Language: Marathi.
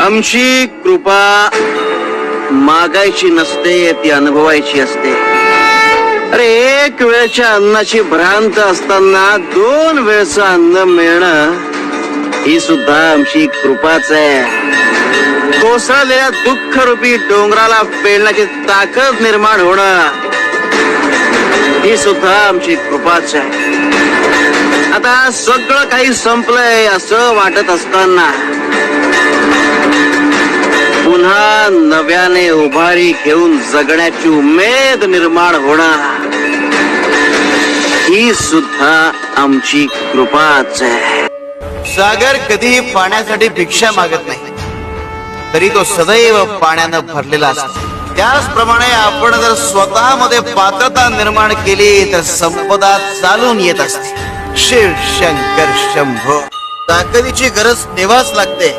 आमची कृपा मागायची नसते, ती अनुभवायची असते. अरे एक वेळच्या अन्नाची भ्रांत असताना 2 वेळचं अन्न मिळणं ही सुद्धा आमची कृपाच आहे. कोसळलेल्या दुःखरूपी डोंगराला पेलण्याची ताकद निर्माण होणं ही सुद्धा आमची कृपाच आहे. आता सगळं काही संपलंय असं वाटत असताना पुन्हा नव्याने उभारी घेऊन जगण्याची उमेद निर्माण होणं ही सुद्धा आमची कृपाच आहे. सागर कधीही पाण्यासाठी भिक्षा मागत नाही, तरी तो सदैव पाण्यानं भरलेला असतो. त्याचप्रमाणे आपण जर स्वतःमध्ये पात्रता निर्माण केली तर संपदा चालून येत असते. शिव शंकर शंभो. ताकदीची गरज तेव्हाच लागते